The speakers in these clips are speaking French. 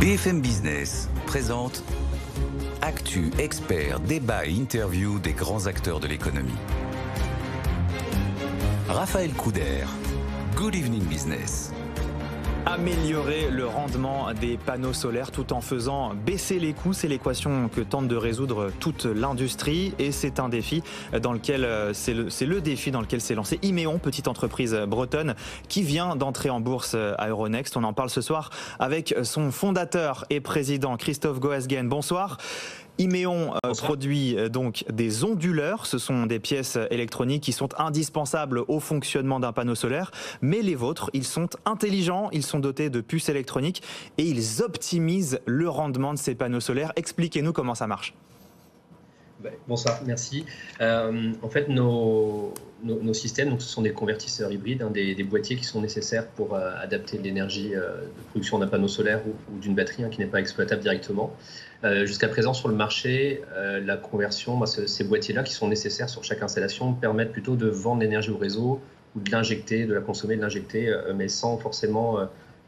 BFM Business présente Actu, experts, débat et interview des grands acteurs de l'économie. Raphaël Couder, Good Evening Business. Améliorer le rendement des panneaux solaires tout en faisant baisser les coûts, c'est l'équation que tente de résoudre toute l'industrie et c'est un défi dans lequel c'est le défi dans lequel s'est lancé Imeon, petite entreprise bretonne qui vient d'entrer en bourse à Euronext. On en parle ce soir avec son fondateur et président Christophe Goasguen. Bonsoir. Imeon produit donc des onduleurs, ce sont des pièces électroniques qui sont indispensables au fonctionnement d'un panneau solaire, mais les vôtres, ils sont intelligents, ils sont dotés de puces électroniques et ils optimisent le rendement de ces panneaux solaires. Expliquez-nous comment ça marche. Bonsoir, merci. En fait, nos systèmes, donc, ce sont des convertisseurs hybrides, des boîtiers qui sont nécessaires pour adapter l'énergie de production d'un panneau solaire ou d'une batterie qui n'est pas exploitable directement. Jusqu'à présent, sur le marché, la conversion, ces boîtiers-là qui sont nécessaires sur chaque installation permettent plutôt de vendre l'énergie au réseau ou de l'injecter, de la consommer, de l'injecter, mais sans forcément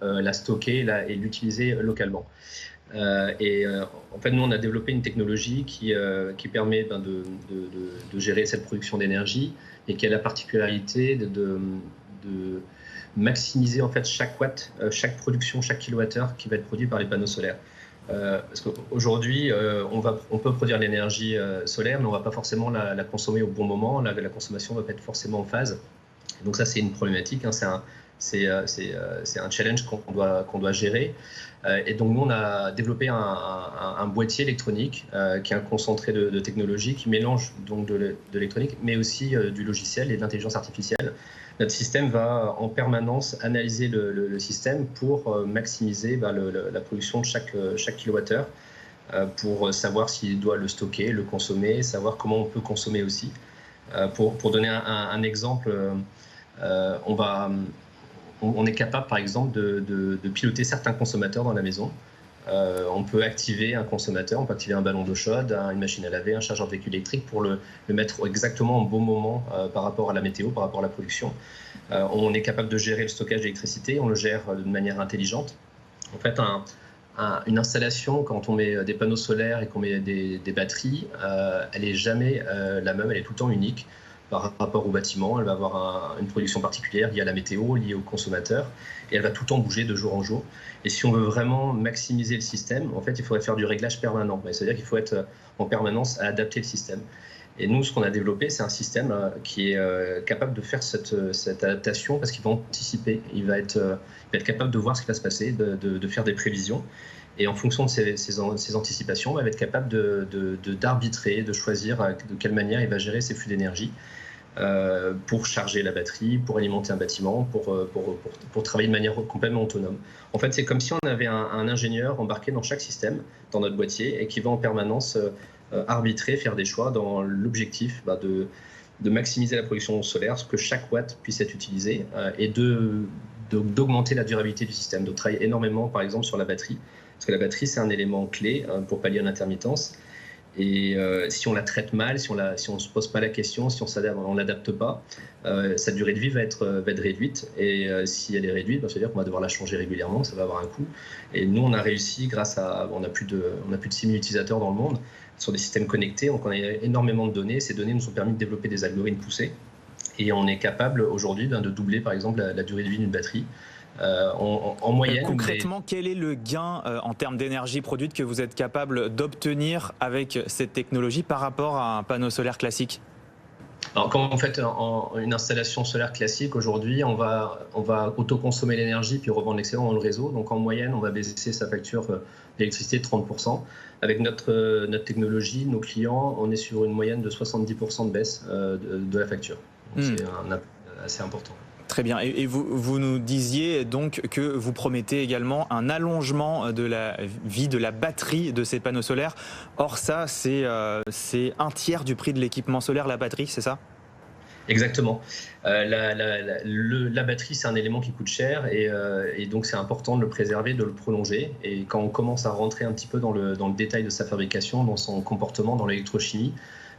la stocker et l'utiliser localement. En fait, nous, on a développé une technologie qui permet de gérer cette production d'énergie et qui a la particularité de maximiser en fait chaque watt, chaque production, chaque kilowattheure qui va être produit par les panneaux solaires. Parce qu'aujourd'hui, on peut produire l'énergie solaire, mais on ne va pas forcément la consommer au bon moment. La consommation ne va pas être forcément en phase. Donc ça, c'est une problématique. C'est un challenge qu'on doit gérer. Et donc nous, on a développé un boîtier électronique qui est un concentré de technologie qui mélange donc de l'électronique, mais aussi du logiciel et de l'intelligence artificielle. Notre système va en permanence analyser le système pour maximiser la production de chaque kilowattheure, pour savoir s'il doit le stocker, le consommer, savoir comment on peut consommer aussi. Pour donner un exemple, on est capable, par exemple, de piloter certains consommateurs dans la maison. On peut activer un consommateur, on peut activer un ballon d'eau chaude, une machine à laver, un chargeur de véhicule électrique pour le mettre exactement au bon moment par rapport à la météo, par rapport à la production. On est capable de gérer le stockage d'électricité, on le gère de manière intelligente. En fait, une installation, quand on met des panneaux solaires et qu'on met des batteries, elle n'est jamais la même, elle est tout le temps unique. Par rapport au bâtiment, elle va avoir une production particulière liée à la météo, liée au consommateur, et elle va tout le temps bouger de jour en jour. Et si on veut vraiment maximiser le système, en fait, il faudrait faire du réglage permanent. C'est-à-dire qu'il faut être en permanence à adapter le système. Et nous, ce qu'on a développé, c'est un système qui est capable de faire cette adaptation parce qu'il va anticiper, il va être capable de voir ce qui va se passer, de faire des prévisions. Et en fonction de ces anticipations, on va être capable d'arbitrer, de choisir de quelle manière il va gérer ses flux d'énergie pour charger la batterie, pour alimenter un bâtiment, pour travailler de manière complètement autonome. En fait, c'est comme si on avait un ingénieur embarqué dans chaque système, dans notre boîtier, et qui va en permanence arbitrer, faire des choix dans l'objectif de maximiser la production solaire, que chaque watt puisse être utilisé, et d'augmenter la durabilité du système, de travailler énormément, par exemple, sur la batterie. Parce que la batterie, c'est un élément clé pour pallier l'intermittence. Et si on la traite mal, si on ne se pose pas la question, si on ne l'adapte pas, sa durée de vie va être réduite. Et si elle est réduite, ça veut dire qu'on va devoir la changer régulièrement, ça va avoir un coût. Et nous, on a réussi, on a plus de 6 000 utilisateurs dans le monde, sur des systèmes connectés. Donc on a énormément de données. Ces données nous ont permis de développer des algorithmes poussés. Et on est capable aujourd'hui de doubler, par exemple, la durée de vie d'une batterie. En moyenne. Concrètement, quel est le gain en termes d'énergie produite que vous êtes capable d'obtenir avec cette technologie par rapport à un panneau solaire classique ? Alors, quand on fait une installation solaire classique, aujourd'hui, on va autoconsommer l'énergie puis revendre l'excédent dans le réseau. Donc, en moyenne, on va baisser sa facture d'électricité de 30%. Avec notre technologie, nos clients, on est sur une moyenne de 70% de baisse de la facture. Donc, c'est assez important. Très bien. Et vous nous disiez donc que vous promettez également un allongement de la vie de la batterie de ces panneaux solaires. Or ça, c'est un tiers du prix de l'équipement solaire, la batterie, c'est ça ? Exactement. La batterie, c'est un élément qui coûte cher et donc c'est important de le préserver, de le prolonger. Et quand on commence à rentrer un petit peu dans le détail de sa fabrication, dans son comportement, dans l'électrochimie,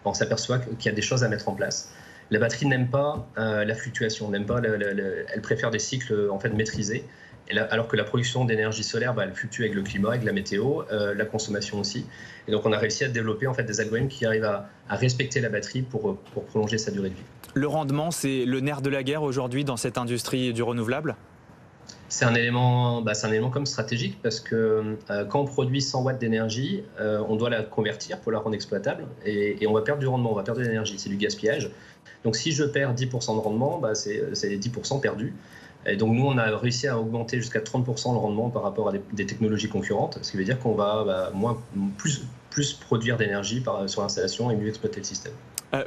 on s'aperçoit qu'il y a des choses à mettre en place. La batterie n'aime pas la fluctuation, elle préfère des cycles en fait maîtrisés. Alors que la production d'énergie solaire, elle fluctue avec le climat, avec la météo, la consommation aussi. Et donc on a réussi à développer en fait des algorithmes qui arrivent à respecter la batterie pour prolonger sa durée de vie. Le rendement, c'est le nerf de la guerre aujourd'hui dans cette industrie du renouvelable? C'est un élément comme stratégique parce que quand on produit 100 watts d'énergie, on doit la convertir pour la rendre exploitable et on va perdre du rendement, on va perdre de l'énergie, c'est du gaspillage. Donc si je perds 10% de rendement, c'est 10% perdus. Et donc nous, on a réussi à augmenter jusqu'à 30% le rendement par rapport à des technologies concurrentes, ce qui veut dire qu'on va plus produire d'énergie sur l'installation et mieux exploiter le système.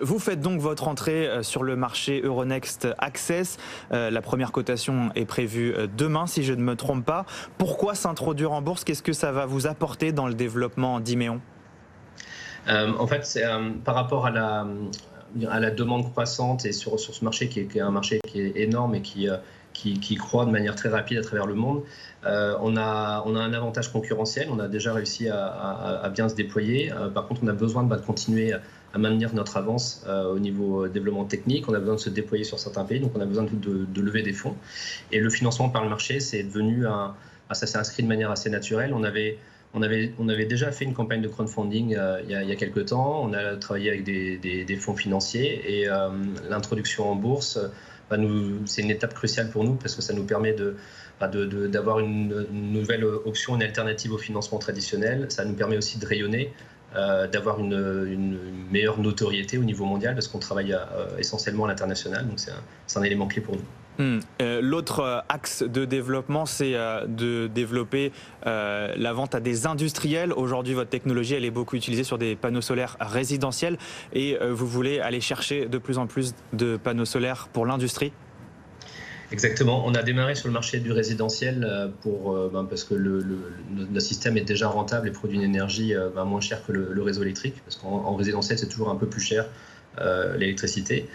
Vous faites donc votre entrée sur le marché Euronext Access. La première cotation est prévue demain, si je ne me trompe pas. Pourquoi s'introduire en bourse? Qu'est-ce que ça va vous apporter dans le développement d'Imeon? En fait, c'est par rapport à la demande croissante et sur ce marché qui est un marché qui est énorme et qui croît de manière très rapide à travers le monde. On a un avantage concurrentiel, on a déjà réussi à bien se déployer. Par contre, on a besoin de continuer à maintenir notre avance au niveau développement technique. On a besoin de se déployer sur certains pays, donc on a besoin de lever des fonds. Et le financement par le marché, c'est devenu ça s'est inscrit de manière assez naturelle. On avait déjà fait une campagne de crowdfunding il y a quelques temps. On a travaillé avec des fonds financiers et l'introduction en bourse, c'est une étape cruciale pour nous parce que ça nous permet d'avoir une nouvelle option, une alternative au financement traditionnel. Ça nous permet aussi de rayonner, d'avoir une meilleure notoriété au niveau mondial parce qu'on travaille essentiellement à l'international. Donc c'est un élément clé pour nous. L'autre axe de développement, c'est de développer la vente à des industriels. Aujourd'hui, votre technologie, elle est beaucoup utilisée sur des panneaux solaires résidentiels et vous voulez aller chercher de plus en plus de panneaux solaires pour l'industrie? Exactement. On a démarré sur le marché du résidentiel parce que le système est déjà rentable et produit une énergie moins chère que le réseau électrique. Parce qu'en résidentiel, c'est toujours un peu plus cher l'électricité.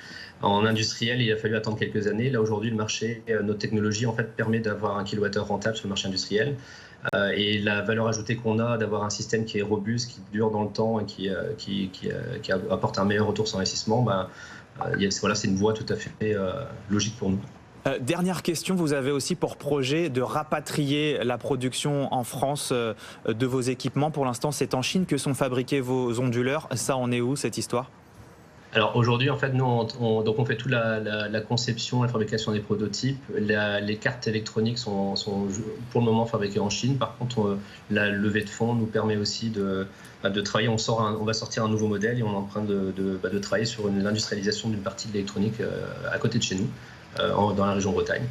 En industriel, il a fallu attendre quelques années. Là, aujourd'hui, le marché, notre technologie, en fait, permet d'avoir un kilowattheure rentable sur le marché industriel. Et la valeur ajoutée qu'on a d'avoir un système qui est robuste, qui dure dans le temps et qui apporte un meilleur retour sur investissement, c'est une voie tout à fait logique pour nous. Dernière question, vous avez aussi pour projet de rapatrier la production en France de vos équipements. Pour l'instant, c'est en Chine que sont fabriqués vos onduleurs. Ça en est où, cette histoire? Alors aujourd'hui, en fait, nous, on fait toute la conception, la fabrication des prototypes. Les cartes électroniques sont pour le moment fabriquées en Chine. Par contre, la levée de fonds nous permet aussi de travailler. On va sortir un nouveau modèle et on est en train de travailler sur l'industrialisation d'une partie de l'électronique à côté de chez nous, dans la région Bretagne.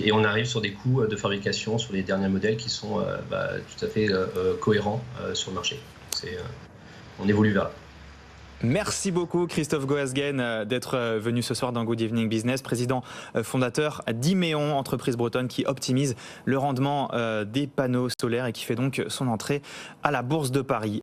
Et on arrive sur des coûts de fabrication sur les derniers modèles qui sont tout à fait cohérents sur le marché. On évolue vers là. Merci beaucoup Christophe Goasguen d'être venu ce soir dans Good Evening Business, président fondateur d'Imeon, entreprise bretonne qui optimise le rendement des panneaux solaires et qui fait donc son entrée à la Bourse de Paris.